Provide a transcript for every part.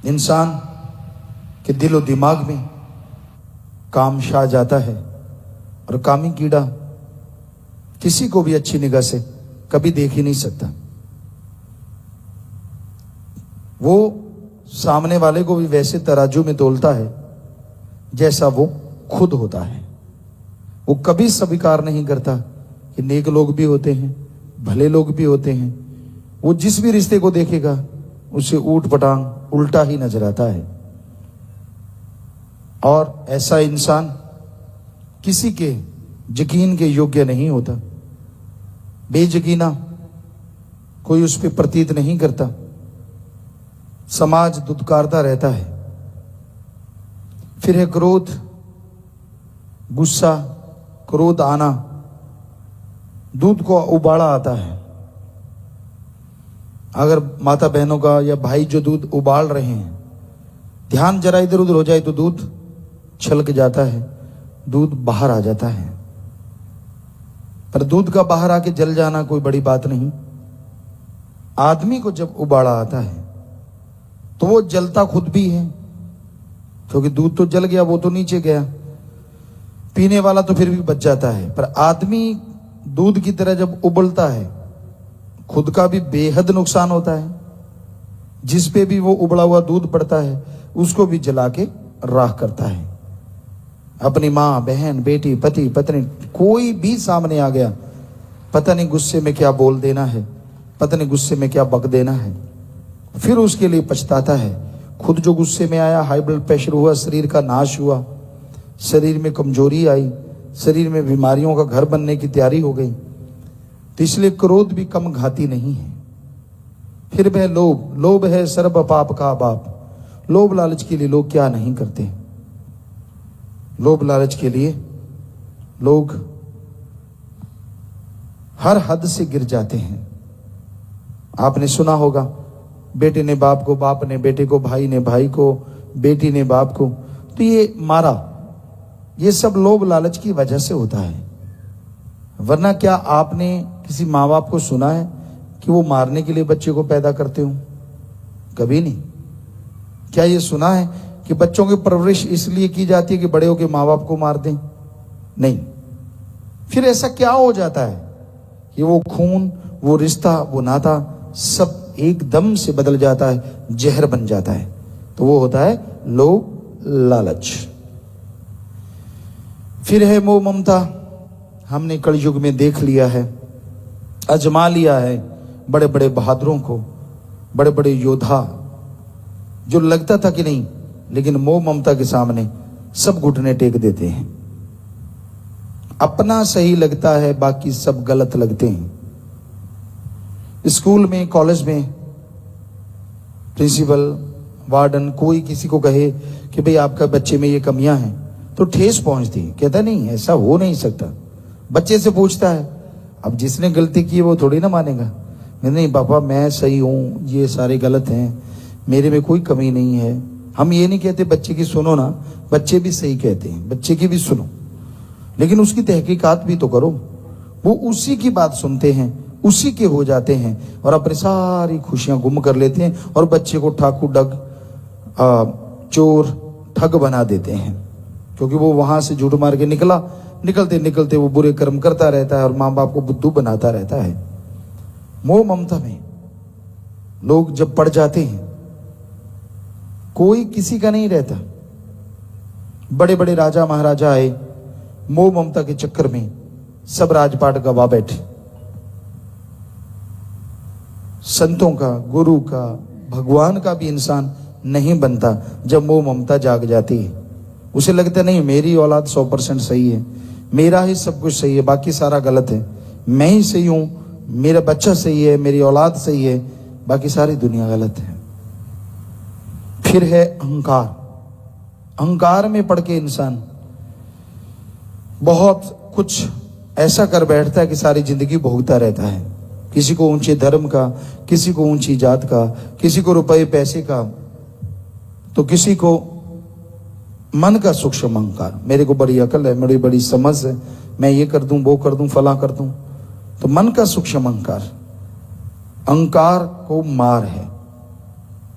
इंसान के दिलो दिमाग में काम छा जाता है और कामी कीड़ा किसी को भी अच्छी निगाह से कभी देख ही नहीं सकता। वो सामने वाले को भी वैसे तराजू में तोलता है जैसा वो खुद होता है। वो कभी स्वीकार नहीं करता कि नेक लोग भी होते हैं, भले लोग भी होते हैं। वो जिस भी रिश्ते को देखेगा उसे ऊट पटांग उल्टा ही नजर आता है। और ऐसा इंसान किसी के यकीन के योग्य नहीं होता। बेयकीना कोई उस पर प्रतीत नहीं करता। समाज दुत्कारता रहता है। फिर है क्रोध, गुस्सा, क्रोध आना। दूध को उबाला आता है। अगर माता बहनों का या भाई जो दूध उबाल रहे हैं, ध्यान जरा इधर उधर हो जाए तो दूध छलक जाता है, दूध बाहर आ जाता है। पर दूध का बाहर आके जल जाना कोई बड़ी बात नहीं। आदमी को जब उबाला आता है तो वो जलता खुद भी है, क्योंकि दूध तो जल गया, वो तो नीचे गया। पीने वाला तो फिर भी बच जाता है। पर आदमी दूध की तरह जब उबलता है, खुद का भी बेहद नुकसान होता है। जिस पे भी वो उबला हुआ दूध पड़ता है उसको भी जला के राख करता है। अपनी माँ, बहन, बेटी, पति, पत्नी, कोई भी सामने आ गया, पता नहीं गुस्से में क्या बोल देना है, पता नहीं गुस्से में क्या बक देना है। फिर उसके लिए पछताता है। खुद जो गुस्से में आया, हाई ब्लड प्रेशर हुआ, शरीर का नाश हुआ, शरीर में कमजोरी आई, शरीर में बीमारियों का घर बनने की तैयारी हो गई। तो इसलिए क्रोध भी कम घाती नहीं है। फिर वह लोभ, लोभ है सर्व पाप का बाप। लोभ लालच के लिए लोग क्या नहीं करते। लोभ लालच के लिए लोग हर हद से गिर जाते हैं। आपने सुना होगा, बेटे ने बाप को, बाप ने बेटे को, भाई ने भाई को, बेटी ने बाप को। तो ये मारा, ये सब लोभ लालच की वजह से होता है। वरना क्या आपने किसी माँ बाप को सुना है कि वो मारने के लिए बच्चे को पैदा करते हो? कभी नहीं। क्या ये सुना है कि बच्चों की परवरिश इसलिए की जाती है कि बड़े होकर माँ बाप को मार दें? नहीं। फिर ऐसा क्या हो जाता है कि वो खून, वो रिश्ता, वो नाता सब एकदम से बदल जाता है, जहर बन जाता है। तो वो होता है लोभ लालच। फिर है मोह ममता। हमने कलयुग में देख लिया है, अजमा लिया है बड़े बड़े बहादुरों को, बड़े बड़े योद्धा, जो लगता था कि नहीं, लेकिन मोह ममता के सामने सब घुटने टेक देते हैं। अपना सही लगता है, बाकी सब गलत लगते हैं। स्कूल में, कॉलेज में प्रिंसिपल, वार्डन कोई किसी को कहे कि भाई आपका बच्चे में ये कमियां हैं, तो ठेस पहुंचती है। कहता नहीं, ऐसा हो नहीं सकता। बच्चे से पूछता है, अब जिसने गलती की है वो थोड़ी ना मानेगा। नहीं पापा, मैं सही हूं, ये सारे गलत हैं, मेरे में कोई कमी नहीं है। हम ये नहीं कहते बच्चे की सुनो ना, बच्चे भी सही कहते हैं, बच्चे की भी सुनो, लेकिन उसकी तहकीकात भी तो करो। वो उसी की बात सुनते हैं, उसी के हो जाते हैं और अपनी सारी खुशियां गुम कर लेते हैं और बच्चे को ठाकुर डग, चोर, ठग बना देते हैं। क्योंकि वो वहां से झूठ मार के निकला, निकलते निकलते वो बुरे कर्म करता रहता है और माँ बाप को बुद्धू बनाता रहता है। मोह ममता में लोग जब पड़ जाते हैं, कोई किसी का नहीं रहता। बड़े बड़े राजा महाराजा आए, मोह ममता के चक्कर में सब राजपाट गवा बैठे। संतों का, गुरु का, भगवान का भी इंसान नहीं बनता जब मोह ममता जाग जाती है। उसे लगता नहीं मेरी औलाद 100% सही है, मेरा ही सब कुछ सही है, बाकी सारा गलत है। मैं ही सही हूं, मेरा बच्चा सही है, मेरी औलाद सही है, बाकी सारी दुनिया गलत है। फिर है अहंकार। अहंकार में पड़ के इंसान बहुत कुछ ऐसा कर बैठता है कि सारी जिंदगी भोगता रहता है। किसी को ऊंचे धर्म का, किसी को ऊंची जात का, किसी को रुपए पैसे का, तो किसी को मन का सूक्ष्म अहंकार। मेरे को बड़ी अकल है, मेरी बड़ी समझ है, मैं ये कर दूं, वो कर दूं, फला कर दूं। तो मन का सूक्ष्म अहंकार, अहंकार को मार है।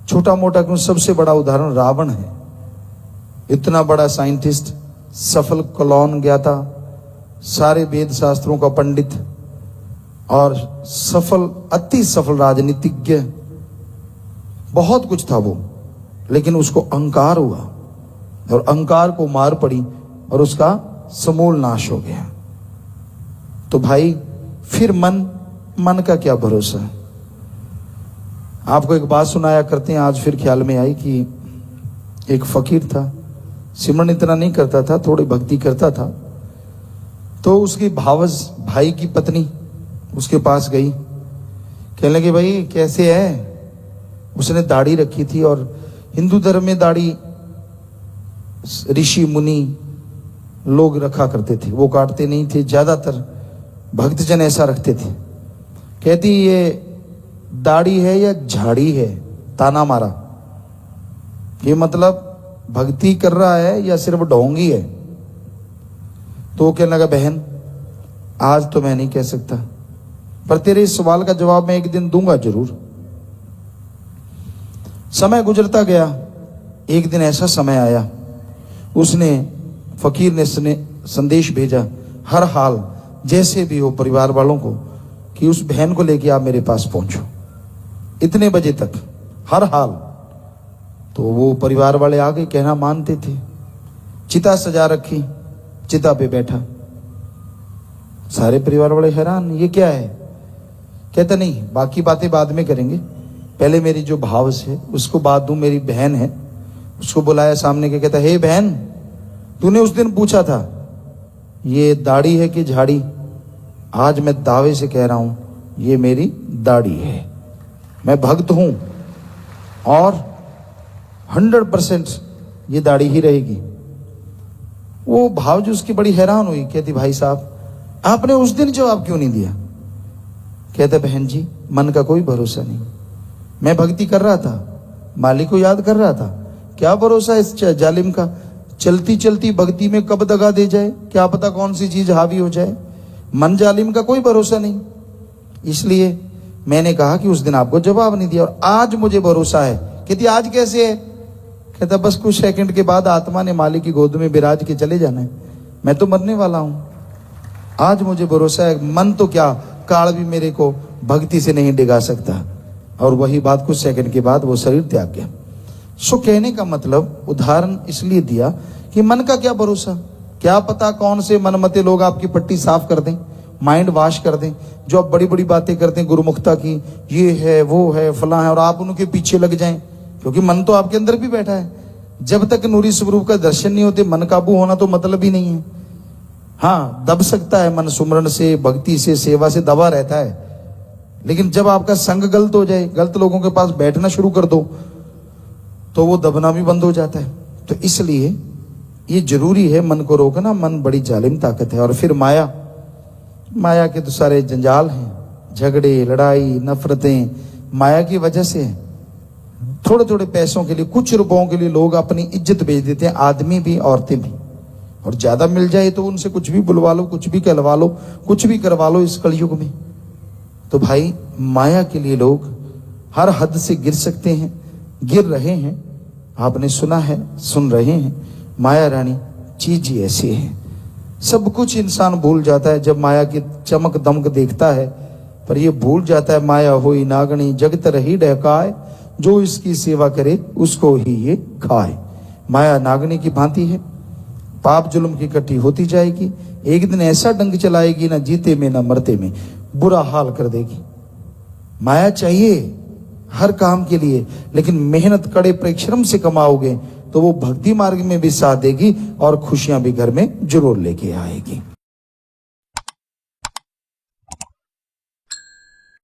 छोटा मोटा क्यों, सबसे बड़ा उदाहरण रावण है। इतना बड़ा साइंटिस्ट, सफल कलौन ज्ञाता, सारे वेद शास्त्रों का पंडित और सफल, अति सफल राजनीतिज्ञ, बहुत कुछ था वो, लेकिन उसको अहंकार हुआ और अहंकार को मार पड़ी और उसका समूल नाश हो गया। तो भाई फिर मन का क्या भरोसा। आपको एक बात सुनाया करते हैं, आज फिर ख्याल में आई कि एक फकीर था, सिमरन इतना नहीं करता था, थोड़ी भक्ति करता था। तो उसकी भावज भाई की पत्नी उसके पास गई, कहने लगी भाई कैसे है। उसने दाढ़ी रखी थी और हिंदू धर्म में दाढ़ी ऋषि मुनि लोग रखा करते थे, वो काटते नहीं थे, ज्यादातर भक्तजन ऐसा रखते थे। कहती ये दाढ़ी है या झाड़ी है, ताना मारा। ये मतलब भक्ति कर रहा है या सिर्फ ढोंगी है। तो वो कहने लगा बहन आज तो मैं नहीं कह सकता, पर तेरे इस सवाल का जवाब मैं एक दिन दूंगा जरूर। समय गुजरता गया, एक दिन ऐसा समय आया, उसने फकीर ने संदेश भेजा हर हाल जैसे भी हो परिवार वालों को कि उस बहन को लेके आप मेरे पास पहुंचो इतने बजे तक, हर हाल। तो वो परिवार वाले आ गए, कहना मानते थे। चिता सजा रखी, चिता पे बैठा, सारे परिवार वाले हैरान, ये क्या है। कहता नहीं बाकी बातें बाद में करेंगे, पहले मेरी जो भाव है उसको बात दूं। मेरी बहन है, उसको बुलाया सामने के, कहता हे बहन तूने उस दिन पूछा था ये दाढ़ी है कि झाड़ी, आज मैं दावे से कह रहा हूं ये मेरी दाढ़ी है। मैं भक्त हूं और 100% ये दाढ़ी ही रहेगी। वो भावजी उसकी बड़ी हैरान हुई, कहती भाई साहब आपने उस दिन जवाब क्यों नहीं दिया। कहता बहन जी मन का कोई भरोसा नहीं, मैं भक्ति कर रहा था, मालिक को याद कर रहा था, क्या भरोसा इस जालिम का, चलती चलती भक्ति में कब दगा दे जाए, क्या पता कौन सी चीज हावी हो जाए। मन जालिम का कोई भरोसा नहीं, इसलिए मैंने कहा कि उस दिन आपको जवाब नहीं दिया और आज मुझे भरोसा है। कहती आज कैसे है। कहता बस कुछ सेकंड के बाद आत्मा ने मालिक की गोद में विराज के चले जाना है, मैं तो मरने वाला हूं, आज मुझे भरोसा है। मन तो क्या, काल भी मेरे को भक्ति से नहीं डिगा सकता। और वही बात कुछ सेकंड के बाद वो शरीर त्याग गया। सो कहने का मतलब उदाहरण इसलिए दिया कि मन का क्या भरोसा, क्या पता कौन से मनमते लोग आपकी पट्टी साफ कर दें, माइंड वॉश कर दें, जो आप बड़ी बड़ी बातें करते हैं गुरुमुखता की, ये है वो है फला है, और आप उनके पीछे लग जाएं, क्योंकि मन तो आपके अंदर भी बैठा है। जब तक नूरी स्वरूप का दर्शन नहीं होते मन काबू होना तो मतलब ही नहीं है। हाँ दब सकता है मन, सुमरन से, भक्ति से, सेवा से दबा रहता है, लेकिन जब आपका संग गलत हो जाए, गलत लोगों के पास बैठना शुरू कर दो, तो वो दबना भी बंद हो जाता है। तो इसलिए ये जरूरी है मन को रोकना। मन बड़ी जालिम ताकत है। और फिर माया, माया के तो सारे जंजाल हैं, झगड़े, लड़ाई, नफरतें माया की वजह से है। थोड़े थोड़े पैसों के लिए, कुछ रुपयों के लिए लोग अपनी इज्जत बेच देते हैं, आदमी भी औरतें भी। और ज्यादा मिल जाए तो उनसे कुछ भी बुलवा लो, कुछ भी कहलवा लो, कुछ भी करवा लो इस कलयुग में। तो भाई माया के लिए लोग हर हद से गिर सकते हैं, गिर रहे हैं। आपने सुना है, सुन रहे हैं, माया रानी चीज ही ऐसी है। सब कुछ इंसान भूल जाता है जब माया की चमक दमक देखता है, पर ये भूल जाता है माया होई नागणी जगत रही डहकाए, जो इसकी सेवा करे उसको ही ये खाए। माया नागनी की भांति है, पाप जुल्म की इकट्ठी होती जाएगी, एक दिन ऐसा डंक चलाएगी ना जीते में ना मरते में, बुरा हाल कर देगी। माया चाहिए हर काम के लिए, लेकिन मेहनत कड़े परिश्रम से कमाओगे तो वो भक्ति मार्ग में भी साथ देगी और खुशियां भी घर में जरूर लेके आएगी।